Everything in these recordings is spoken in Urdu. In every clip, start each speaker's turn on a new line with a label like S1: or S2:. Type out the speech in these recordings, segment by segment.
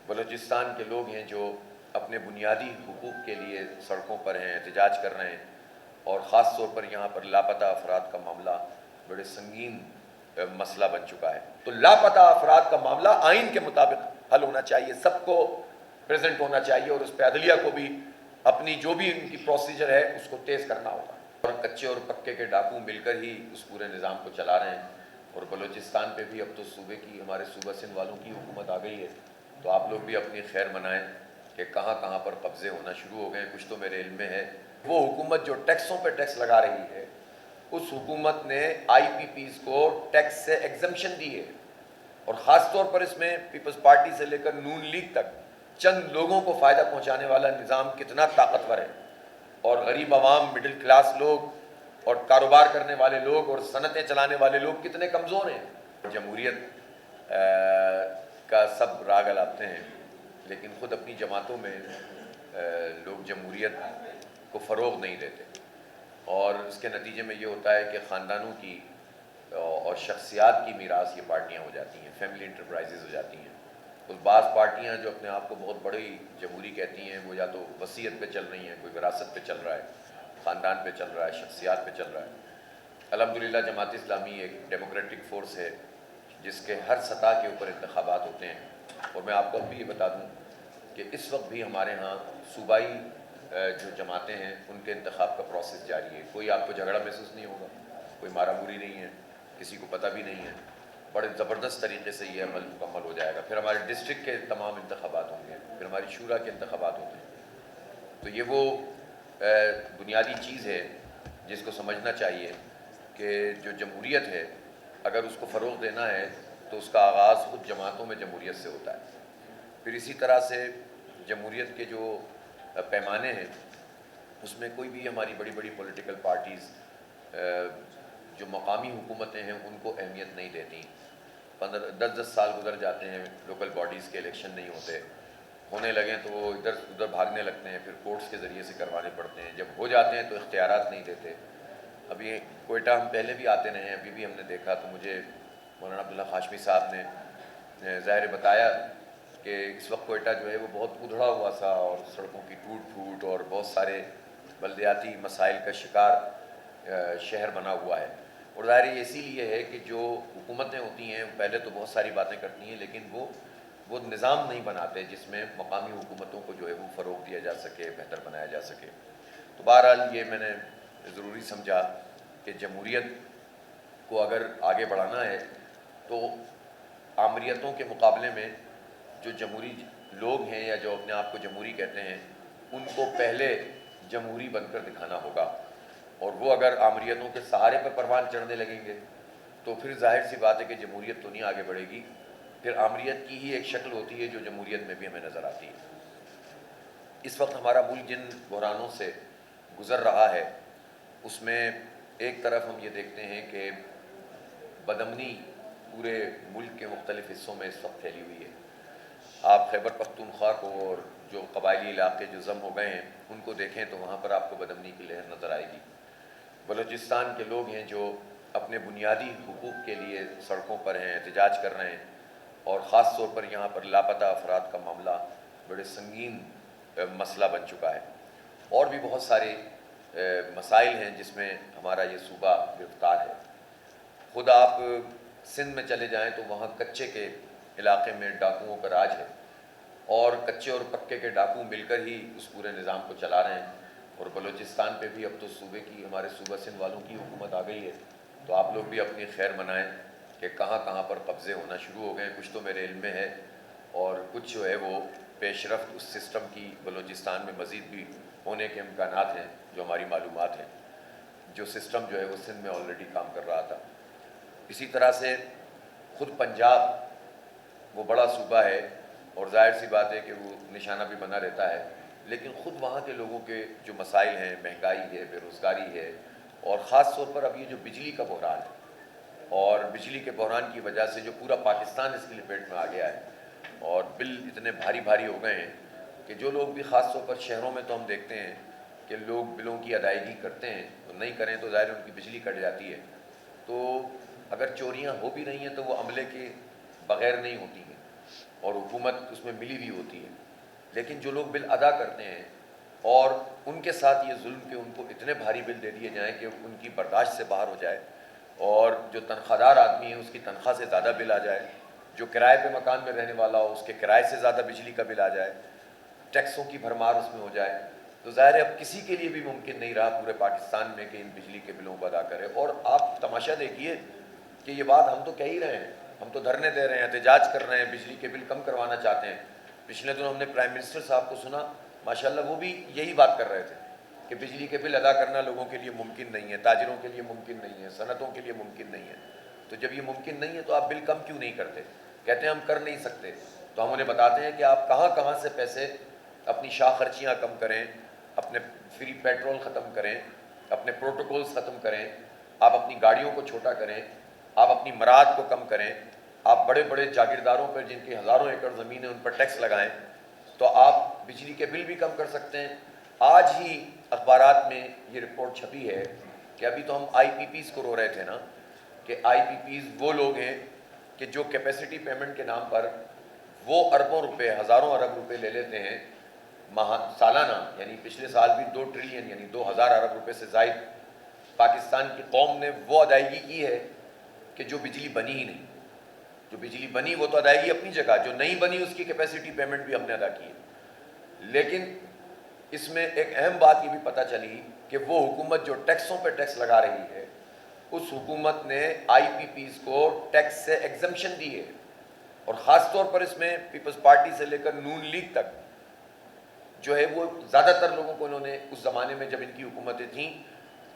S1: بلوچستان کے لوگ ہیں جو اپنے بنیادی حقوق کے لیے سڑکوں پر ہیں، احتجاج کر رہے ہیں، اور خاص طور پر یہاں پر لاپتہ افراد کا معاملہ بڑے سنگین مسئلہ بن چکا ہے۔ تو لاپتہ افراد کا معاملہ آئین کے مطابق حل ہونا چاہیے، سب کو پریزنٹ ہونا چاہیے، اور اس پہ عدلیہ کو بھی اپنی جو بھی ان کی پروسیجر ہے اس کو تیز کرنا ہوگا۔ اور کچے اور پکے کے ڈاکو مل کر ہی اس پورے نظام کو چلا رہے ہیں، اور بلوچستان پہ بھی اب تو صوبے کی، ہمارے صوبہ سندھ والوں کی حکومت آ گئی ہے، تو آپ لوگ بھی اپنی خیر منائیں کہ کہاں کہاں پر قبضے ہونا شروع ہو گئے ہیں۔ کچھ تو میرے علم میں ہے، وہ حکومت جو ٹیکسوں پہ ٹیکس لگا رہی ہے، اس حکومت نے آئی پی پیز کو ٹیکس سے ایگزمپشن دی ہے، اور خاص طور پر اس میں پیپلز پارٹی سے لے کر نون لیگ تک چند لوگوں کو فائدہ پہنچانے والا نظام کتنا طاقتور ہے، اور غریب عوام، مڈل کلاس لوگ اور کاروبار کرنے والے لوگ اور صنعتیں چلانے والے لوگ کتنے کمزور ہیں۔ جمہوریت کا سب راگ الاپتے ہیں، لیکن خود اپنی جماعتوں میں لوگ جمہوریت کو فروغ نہیں دیتے، اور اس کے نتیجے میں یہ ہوتا ہے کہ خاندانوں کی اور شخصیات کی میراث یہ پارٹیاں ہو جاتی ہیں، فیملی انٹرپرائزز ہو جاتی ہیں۔ کچھ بعض پارٹیاں جو اپنے آپ کو بہت بڑی جمہوری کہتی ہیں، وہ یا تو وصیت پہ چل رہی ہیں، کوئی وراثت پہ چل رہا ہے، خاندان پہ چل رہا ہے، شخصیات پہ چل رہا ہے۔ الحمدللہ جماعت اسلامی ایک ڈیموکریٹک فورس ہے جس کے ہر سطح کے اوپر انتخابات ہوتے ہیں، اور میں آپ کو اب بھی یہ بتا دوں کہ اس وقت بھی ہمارے ہاں صوبائی جو جماعتیں ہیں ان کے انتخاب کا پروسیس جاری ہے۔ کوئی آپ کو جھگڑا محسوس نہیں ہوگا، کوئی مارا موری نہیں ہے، کسی کو پتہ بھی نہیں ہے، بڑے زبردست طریقے سے یہ عمل مکمل ہو جائے گا۔ پھر ہمارے ڈسٹرکٹ کے تمام انتخابات ہوں گے، پھر ہماری شورا کے انتخابات ہوتے ہیں۔ تو یہ وہ بنیادی چیز ہے جس کو سمجھنا چاہیے کہ جو جمہوریت ہے، اگر اس کو فروغ دینا ہے تو اس کا آغاز خود جماعتوں میں جمہوریت سے ہوتا ہے۔ پھر اسی طرح سے جمہوریت کے جو پیمانے ہیں اس میں کوئی بھی ہماری بڑی بڑی پولیٹیکل پارٹیز جو مقامی حکومتیں ہیں ان کو اہمیت نہیں دیتی۔ 10 سال گزر جاتے ہیں، لوکل باڈیز کے الیکشن نہیں ہوتے، ہونے لگیں تو وہ ادھر ادھر بھاگنے لگتے ہیں، پھر کورٹس کے ذریعے سے کروانے پڑتے ہیں، جب ہو جاتے ہیں تو اختیارات نہیں دیتے۔ ابھی کوئٹہ ہم پہلے بھی آتے رہے ہیں، ابھی بھی ہم نے دیکھا تو مجھے مولانا عبداللہ ہاشمی صاحب نے ظاہر بتایا کہ اس وقت کوئٹہ جو ہے وہ بہت ادھڑا ہوا سا، اور سڑکوں کی ٹوٹ پھوٹ اور بہت سارے بلدیاتی مسائل کا شکار شہر بنا ہوا ہے۔ اور ظاہر یہ اسی لیے ہے کہ جو حکومتیں ہوتی ہیں پہلے تو بہت ساری باتیں کرتی ہیں، لیکن وہ نظام نہیں بناتے جس میں مقامی حکومتوں کو جو ہے وہ فروغ دیا جا سکے، بہتر بنایا جا سکے۔ تو بہرحال یہ میں نے ضروری سمجھا کہ جمہوریت کو اگر آگے بڑھانا ہے تو آمریتوں کے مقابلے میں جو جمہوری لوگ ہیں یا جو اپنے آپ کو جمہوری کہتے ہیں ان کو پہلے جمہوری بن کر دکھانا ہوگا، اور وہ اگر آمریتوں کے سہارے پر پروان چڑھنے لگیں گے تو پھر ظاہر سی بات ہے کہ جمہوریت تو نہیں آگے بڑھے گی، پھر آمریت کی ہی ایک شکل ہوتی ہے جو جمہوریت میں بھی ہمیں نظر آتی ہے۔ اس وقت ہمارا ملک جن بحرانوں سے گزر رہا ہے اس میں ایک طرف ہم یہ دیکھتے ہیں کہ بدامنی پورے ملک کے مختلف حصوں میں اس وقت پھیلی ہوئی ہے۔ آپ خیبر پختونخوا کو اور جو قبائلی علاقے جو ضم ہو گئے ہیں ان کو دیکھیں تو وہاں پر آپ کو بدامنی کی لہر نظر آئے گی۔ بلوچستان کے لوگ ہیں جو اپنے بنیادی حقوق کے لیے سڑکوں پر ہیں، احتجاج کر رہے ہیں، اور خاص طور پر یہاں پر لاپتہ افراد کا معاملہ بڑے سنگین مسئلہ بن چکا ہے۔ اور بھی بہت سارے مسائل ہیں جس میں ہمارا یہ صوبہ گرفتار ہے۔ خود آپ سندھ میں چلے جائیں تو وہاں کچے کے علاقے میں ڈاکوؤں کا راج ہے، اور کچے اور پکے کے ڈاکو مل کر ہی اس پورے نظام کو چلا رہے ہیں، اور بلوچستان پہ بھی اب تو صوبے کی، ہمارے صوبہ سندھ والوں کی حکومت آ گئی ہے، تو آپ لوگ بھی اپنی خیر منائیں کہ کہاں کہاں پر قبضے ہونا شروع ہو گئے ہیں۔ کچھ تو میرے علم میں ہے، اور کچھ جو ہے وہ پیش رفت اس سسٹم کی بلوچستان میں مزید بھی ہونے کے امکانات ہیں جو ہماری معلومات ہیں۔ جو سسٹم جو ہے وہ سندھ میں آلریڈی کام کر رہا تھا۔ اسی طرح سے خود پنجاب وہ بڑا صوبہ ہے، اور ظاہر سی بات ہے کہ وہ نشانہ بھی بنا رہتا ہے، لیکن خود وہاں کے لوگوں کے جو مسائل ہیں، مہنگائی ہے، بے روزگاری ہے، اور خاص طور پر اب یہ جو بجلی کا بحران ہے، اور بجلی کے بحران کی وجہ سے جو پورا پاکستان اس کی لپیٹ میں آ گیا ہے، اور بل اتنے بھاری بھاری ہو گئے ہیں کہ جو لوگ بھی خاص طور پر شہروں میں تو ہم دیکھتے ہیں کہ لوگ بلوں کی ادائیگی کرتے ہیں، نہیں کریں تو ظاہر ان کی بجلی کٹ جاتی ہے۔ تو اگر چوریاں ہو بھی رہی ہیں تو وہ عملے کے بغیر نہیں ہوتی ہیں، اور حکومت اس میں ملی ہوئی ہوتی ہے، لیکن جو لوگ بل ادا کرتے ہیں اور ان کے ساتھ یہ ظلم کہ ان کو اتنے بھاری بل دے دیے جائیں کہ ان کی برداشت سے باہر ہو جائے، اور جو تنخواہ دار آدمی ہے اس کی تنخواہ سے زیادہ بل آ جائے، جو کرائے پہ مکان میں رہنے والا ہو اس کے کرائے سے زیادہ بجلی کا بل آ جائے، ٹیکسوں کی بھرمار اس میں ہو جائے، تو ظاہر ہے اب کسی کے لیے بھی ممکن نہیں رہا پورے پاکستان میں کہ ان بجلی کے بلوں کو ادا کرے۔ اور آپ تماشا دیکھیے کہ یہ بات ہم تو کہہ ہی رہے ہیں، ہم تو دھرنے دے رہے ہیں، احتجاج کر رہے ہیں، بجلی کے بل کم کروانا چاہتے ہیں۔ پچھلے دنوں ہم نے پرائم منسٹر صاحب کو سنا، ماشاءاللہ وہ بھی یہی بات کر رہے تھے کہ بجلی کے بل ادا کرنا لوگوں کے لیے ممکن نہیں ہے، تاجروں کے لیے ممکن نہیں ہے، صنعتوں کے لیے ممکن نہیں ہے۔ تو جب یہ ممکن نہیں ہے تو آپ بل کم کیوں نہیں کرتے؟ کہتے ہیں ہم کر نہیں سکتے، تو ہم انہیں بتاتے ہیں کہ آپ کہاں کہاں سے پیسے، اپنی شاہ خرچیاں کم کریں، اپنے فری پیٹرول ختم کریں، اپنے پروٹوکولز ختم کریں، آپ اپنی گاڑیوں کو چھوٹا کریں، آپ اپنی مراد کو کم کریں، آپ بڑے بڑے جاگیرداروں پر جن کی ہزاروں ایکڑ زمین ہے ان پر ٹیکس لگائیں، تو آپ بجلی کے بل بھی کم کر سکتے ہیں۔ آج ہی اخبارات میں یہ رپورٹ چھپی ہے کہ ابھی تو ہم آئی پی پیز کو رو رہے تھے نا، کہ آئی پی پیز وہ لوگ ہیں کہ جو کیپیسٹی پیمنٹ کے نام پر وہ اربوں روپے، ہزاروں ارب روپے لے لیتے ہیں سالانہ، یعنی پچھلے سال بھی 2 ٹریلین یعنی 2000 ارب روپے سے زائد پاکستان کی قوم نے وہ ادائیگی کی ہے کہ جو بجلی بنی ہی نہیں۔ جو بجلی بنی وہ تو ادائیگی اپنی جگہ، جو نہیں بنی اس کی کیپیسٹی پیمنٹ بھی ہم نے ادا کی ہے۔ لیکن اس میں ایک اہم بات یہ بھی پتہ چلی کہ وہ حکومت جو ٹیکسوں پہ ٹیکس لگا رہی ہے، اس حکومت نے آئی پی پیز کو ٹیکس سے ایگزمپشن دی ہے، اور خاص طور پر اس میں پیپلز پارٹی سے لے کر نون لیگ تک جو ہے وہ زیادہ تر لوگوں کو انہوں نے اس زمانے میں جب ان کی حکومتیں تھیں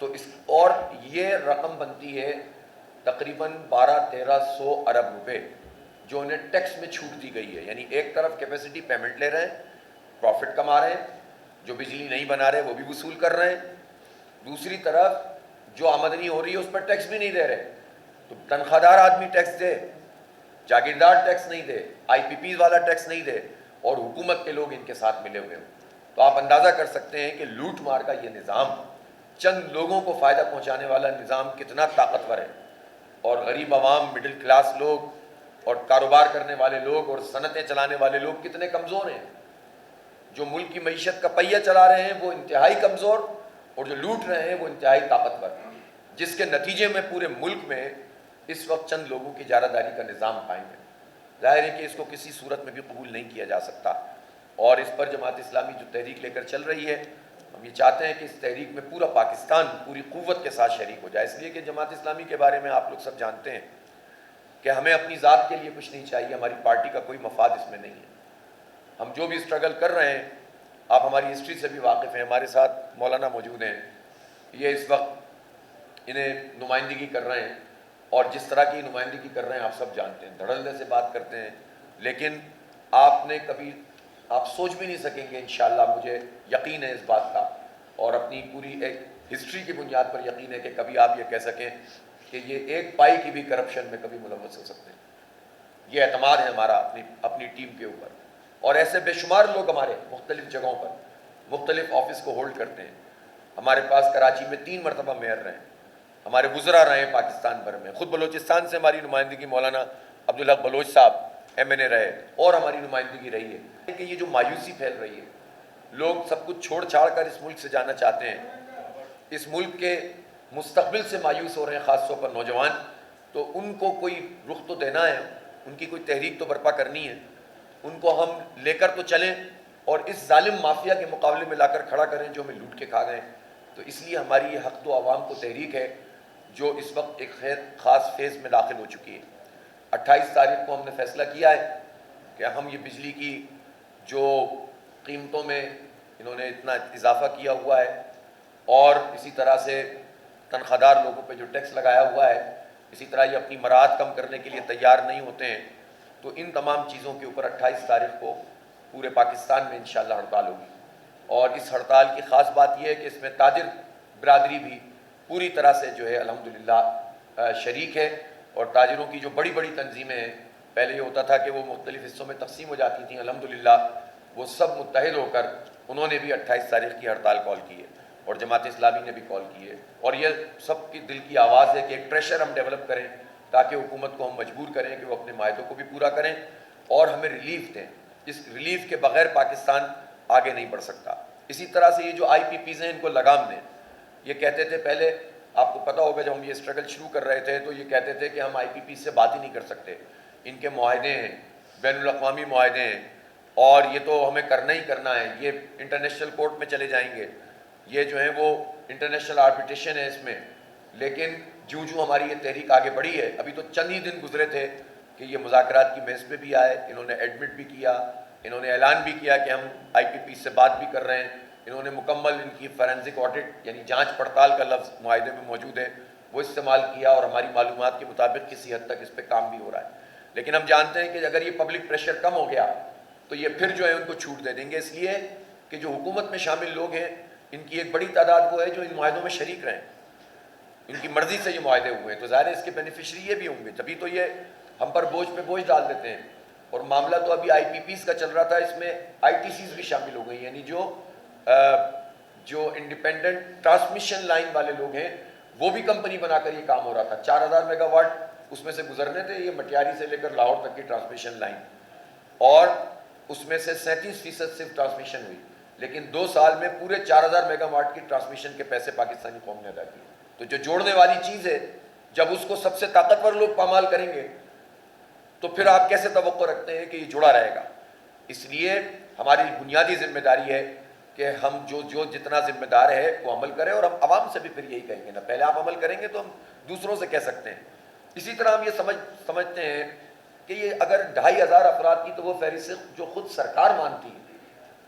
S1: تو اس، اور یہ رقم بنتی ہے تقریباً 1200-1300 ارب روپے جو انہیں ٹیکس میں چھوٹ دی گئی ہے۔ یعنی ایک طرف کیپیسٹی پیمنٹ لے رہے ہیں، پروفٹ کما رہے ہیں، جو بجلی نہیں بنا رہے وہ بھی وصول کر رہے ہیں، دوسری طرف جو آمدنی ہو رہی ہے اس پر ٹیکس بھی نہیں دے رہے۔ تو تنخواہ دار آدمی ٹیکس دے، جاگیردار ٹیکس نہیں دے، آئی پی پیز والا ٹیکس نہیں دے، اور حکومت کے لوگ ان کے ساتھ ملے ہوئے ہوں، تو آپ اندازہ کر سکتے ہیں کہ لوٹ مار کا یہ نظام، چند لوگوں کو فائدہ پہنچانے والا نظام کتنا طاقتور ہے، اور غریب عوام، مڈل کلاس لوگ اور کاروبار کرنے والے لوگ اور صنعتیں چلانے والے لوگ کتنے کمزور ہیں۔ جو ملک کی معیشت کا پہیہ چلا رہے ہیں وہ انتہائی کمزور، اور جو لوٹ رہے ہیں وہ انتہائی طاقتور، جس کے نتیجے میں پورے ملک میں اس وقت چند لوگوں کی اجارہ داری کا نظام قائم ہے۔ ظاہر ہے کہ اس کو کسی صورت میں بھی قبول نہیں کیا جا سکتا، اور اس پر جماعت اسلامی جو تحریک لے کر چل رہی ہے، ہم یہ چاہتے ہیں کہ اس تحریک میں پورا پاکستان پوری قوت کے ساتھ شریک ہو جائے، اس لیے کہ جماعت اسلامی کے بارے میں آپ لوگ سب جانتے ہیں کہ ہمیں اپنی ذات کے لیے کچھ نہیں چاہیے، ہماری پارٹی کا کوئی مفاد اس میں نہیں ہے۔ ہم جو بھی اسٹرگل کر رہے ہیں، آپ ہماری ہسٹری سے بھی واقف ہیں، ہمارے ساتھ مولانا موجود ہیں، یہ اس وقت انہیں نمائندگی کر رہے ہیں، اور جس طرح کی نمائندگی کر رہے ہیں آپ سب جانتے ہیں، دھڑلے سے بات کرتے ہیں، لیکن آپ نے کبھی، آپ سوچ بھی نہیں سکیں گے، انشاءاللہ مجھے یقین ہے اس بات کا، اور اپنی پوری ایک ہسٹری کی بنیاد پر یقین ہے کہ کبھی آپ یہ کہہ سکیں کہ یہ ایک پائی کی بھی کرپشن میں کبھی ملوث ہو سکتے ہیں۔ یہ اعتماد ہے ہمارا اپنی ٹیم کے اوپر، اور ایسے بے شمار لوگ ہمارے مختلف جگہوں پر مختلف آفس کو ہولڈ کرتے ہیں۔ ہمارے پاس کراچی میں 3 مرتبہ میئر رہے ہیں، ہمارے وزراء رہے ہیں پاکستان بھر میں، خود بلوچستان سے ہماری نمائندگی مولانا عبدالحق بلوچ صاحب ایم این اے رہے، اور ہماری نمائندگی رہی ہے کہ یہ جو مایوسی پھیل رہی ہے، لوگ سب کچھ چھوڑ چھاڑ کر اس ملک سے جانا چاہتے ہیں، اس ملک کے مستقبل سے مایوس ہو رہے ہیں، خاص طور پر نوجوان، تو ان کو کوئی رخ تو دینا ہے، ان کی کوئی تحریک تو برپا کرنی ہے، ان کو ہم لے کر تو چلیں اور اس ظالم مافیا کے مقابلے میں لا کر کھڑا کریں جو ہمیں لوٹ کے کھا گئے۔ تو اس لیے ہماری یہ حق تو عوام کو تحریک ہے جو اس وقت ایک خاص فیز میں داخل ہو چکی ہے۔ 28 تاریخ کو ہم نے فیصلہ کیا ہے کہ ہم یہ بجلی کی جو قیمتوں میں انہوں نے اتنا اضافہ کیا ہوا ہے، اور اسی طرح سے تنخواہ دار لوگوں پہ جو ٹیکس لگایا ہوا ہے، اسی طرح یہ اپنی مراعات کم کرنے کے لیے تیار نہیں ہوتے ہیں، تو ان تمام چیزوں کے اوپر 28 تاریخ کو پورے پاکستان میں انشاءاللہ ہڑتال ہوگی۔ اور اس ہڑتال کی خاص بات یہ ہے کہ اس میں تاجر برادری بھی پوری طرح سے جو ہے الحمدللہ شریک ہے، اور تاجروں کی جو بڑی بڑی تنظیمیں ہیں، پہلے یہ ہوتا تھا کہ وہ مختلف حصوں میں تقسیم ہو جاتی تھیں، الحمدللہ وہ سب متحد ہو کر انہوں نے بھی 28 تاریخ کی ہڑتال کال کی ہے، اور جماعت اسلامی نے بھی کال کی ہے، اور یہ سب کی دل کی آواز ہے کہ ایک پریشر ہم ڈیولپ کریں تاکہ حکومت کو ہم مجبور کریں کہ وہ اپنے معاہدوں کو بھی پورا کریں، اور ہمیں ریلیف دیں. اس ریلیف کے بغیر پاکستان آگے نہیں بڑھ سکتا. اسی طرح سے یہ جو آئی پی پیز ہیں ان کو لگام دیں. یہ کہتے تھے پہلے، آپ کو پتہ ہوگا جب ہم یہ اسٹرگل شروع کر رہے تھے تو یہ کہتے تھے کہ ہم آئی پی پیز سے بات ہی نہیں کر سکتے، ان کے معاہدے ہیں، بین الاقوامی معاہدے ہیں، اور یہ تو ہمیں کرنا ہی کرنا ہے، یہ انٹرنیشنل کورٹ میں چلے جائیں گے، یہ جو ہیں وہ انٹرنیشنل آربیٹریشن ہے اس میں. لیکن جو ہماری یہ تحریک آگے بڑھی ہے، ابھی تو چند ہی دن گزرے تھے کہ یہ مذاکرات کی میز پہ بھی آئے، انہوں نے ایڈمٹ بھی کیا، انہوں نے اعلان بھی کیا کہ ہم آئی پی پی سے بات بھی کر رہے ہیں. انہوں نے مکمل ان کی فورینسک آڈٹ یعنی جانچ پڑتال کا لفظ معاہدے میں موجود ہے وہ استعمال کیا، اور ہماری معلومات کے مطابق کسی حد تک اس پہ کام بھی ہو رہا ہے. لیکن ہم جانتے ہیں کہ اگر یہ پبلک پریشر کم ہو گیا تو یہ پھر جو ہے ان کو چھوٹ دے دیں گے، اس لیے کہ جو حکومت میں شامل لوگ ہیں ان کی ایک بڑی تعداد وہ ہے جو ان معاہدوں میں شریک رہیں، ان کی مرضی سے یہ معاہدے ہوئے ہیں، تو ظاہر ہے اس کے بینیفیشری یہ بھی ہوں گے. تبھی تو یہ ہم پر بوجھ پہ بوجھ ڈال دیتے ہیں. اور معاملہ تو ابھی آئی پی پیز کا چل رہا تھا، اس میں آئی ٹی سیز بھی شامل ہو گئی، یعنی جو انڈیپینڈنٹ ٹرانسمیشن لائن والے لوگ ہیں وہ بھی کمپنی بنا کر یہ کام ہو رہا تھا. 4000 میگا واٹ اس میں سے گزرنے تھے، یہ مٹیاری سے لے کر لاہور تک کی ٹرانسمیشن لائن، اور اس میں سے 37% صرف ٹرانسمیشن ہوئی. لیکن 2 سال میں پورے 4000 میگا واٹ کی ٹرانسمیشن کے پیسے پاکستانی قوم نے ادا کیے. تو جو جوڑنے والی چیز ہے، جب اس کو سب سے طاقتور لوگ پامال کریں گے تو پھر آپ کیسے توقع رکھتے ہیں کہ یہ جڑا رہے گا؟ اس لیے ہماری بنیادی ذمہ داری ہے کہ ہم جو جتنا ذمہ دار ہے وہ عمل کریں، اور ہم عوام سے بھی پھر یہی کہیں گے نا، پہلے آپ عمل کریں گے تو ہم دوسروں سے کہہ سکتے ہیں. اسی طرح ہم یہ سمجھتے ہیں کہ یہ اگر 2500 افراد کی تو وہ فہرست جو خود سرکار مانتی ہے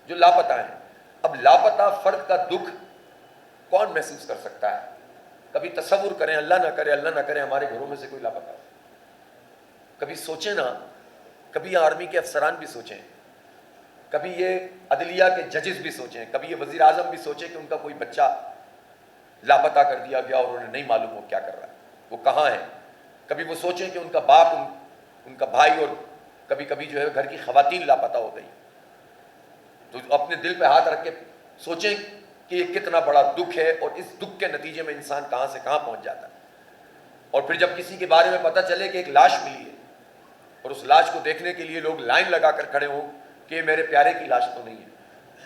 S1: جو لاپتہ ہیں. اب لاپتہ فرد کا دکھ کون محسوس کر سکتا ہے؟ کبھی تصور کریں، اللہ نہ کرے ہمارے گھروں میں سے کوئی لاپتہ ہو. کبھی سوچیں نا، کبھی آرمی کے افسران بھی سوچیں، کبھی یہ عدلیہ کے ججز بھی سوچیں، کبھی یہ وزیر اعظم بھی سوچیں کہ ان کا کوئی بچہ لاپتہ کر دیا گیا اور انہیں نہیں معلوم ہو کیا کر رہا ہے، وہ کہاں ہے. کبھی وہ سوچیں کہ ان کا باپ، ان کا بھائی، اور کبھی کبھی جو ہے گھر کی خواتین لاپتہ ہو گئی. تو اپنے دل پہ ہاتھ رکھ کے سوچیں کہ یہ کتنا بڑا دکھ ہے، اور اس دکھ کے نتیجے میں انسان کہاں سے کہاں پہنچ جاتا ہے. اور پھر جب کسی کے بارے میں پتہ چلے کہ ایک لاش ملی ہے اور اس لاش کو دیکھنے کے لیے لوگ لائن لگا کر کھڑے ہوں کہ یہ میرے پیارے کی لاش تو نہیں ہے،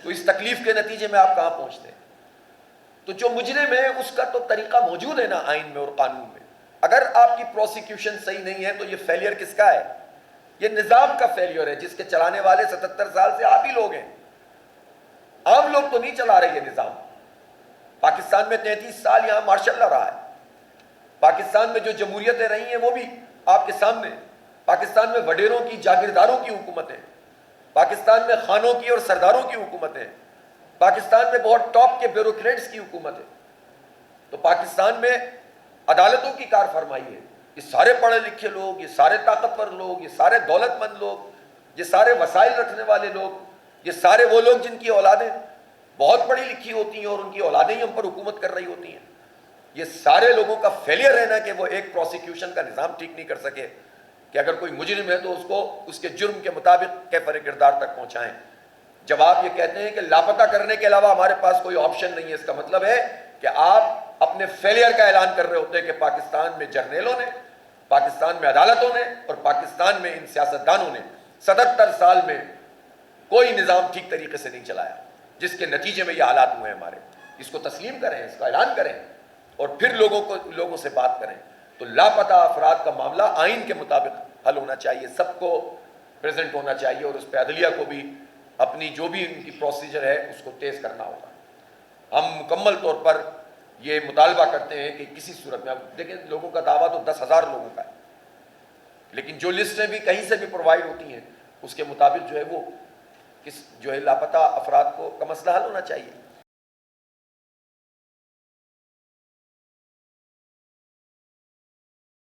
S1: تو اس تکلیف کے نتیجے میں آپ کہاں پہنچتے ہیں؟ تو جو مجرم ہے اس کا تو طریقہ موجود ہے نا آئین میں اور قانون میں. اگر آپ کی پروسیکیوشن صحیح نہیں ہے تو یہ فیلئر کس کا ہے؟ یہ نظام کا فیلئر ہے، جس کے چلانے والے 77 سال سے آپ ہی لوگ ہیں. عام لوگ تو نہیں چلا رہے یہ نظام. پاکستان میں 33 سال یہاں مارشل لا رہا ہے. پاکستان میں جو جمہوریتیں رہی ہیں وہ بھی آپ کے سامنے. پاکستان میں وڈیروں کی، جاگیرداروں کی حکومتیں، پاکستان میں خانوں کی اور سرداروں کی حکومتیں، پاکستان میں بہت ٹاپ کے بیوروکریٹس کی حکومت ہے. تو پاکستان میں عدالتوں کی کار فرمائی ہے. یہ سارے پڑھے لکھے لوگ، یہ سارے طاقتور لوگ، یہ سارے دولت مند لوگ، یہ سارے وسائل رکھنے والے لوگ، یہ سارے وہ لوگ جن کی اولادیں بہت پڑھی لکھی ہوتی ہیں اور ان کی اولادیں ہی ہم پر حکومت کر رہی ہوتی ہیں. یہ سارے لوگوں کا فیلئر ہے نا کہ وہ ایک پروسیکیوشن کا نظام ٹھیک نہیں کر سکے کہ اگر کوئی مجرم ہے تو اس کو اس کے جرم کے مطابق کیفر کردار تک پہنچائیں. جب آپ یہ کہتے ہیں کہ لاپتہ کرنے کے علاوہ ہمارے پاس کوئی آپشن نہیں ہے، اس کا مطلب ہے کہ آپ اپنے فیلئر کا اعلان کر رہے ہوتے ہیں کہ پاکستان میں جرنیلوں نے، پاکستان میں عدالتوں نے اور پاکستان میں ان سیاستدانوں نے 77 سال میں کوئی نظام ٹھیک طریقے سے نہیں چلایا، جس کے نتیجے میں یہ حالات ہوئے ہیں ہمارے. اس کو تسلیم کریں، اس کا اعلان کریں اور پھر لوگوں سے بات کریں. تو لاپتہ افراد کا معاملہ آئین کے مطابق حل ہونا چاہیے، سب کو پریزنٹ ہونا چاہیے، اور اس پہ عدلیہ کو بھی اپنی جو بھی ان کی پروسیجر ہے اس کو تیز کرنا ہوگا. ہم مکمل طور پر یہ مطالبہ کرتے ہیں کہ کسی صورت میں، اب دیکھیں لوگوں کا دعویٰ تو 10,000 لوگوں کا ہے، لیکن جو لسٹیں بھی کہیں سے بھی پرووائڈ ہوتی ہیں اس کے مطابق جو ہے وہ جو ہے لاپتہ افراد کو کا مسئلہ حل ہونا چاہیے.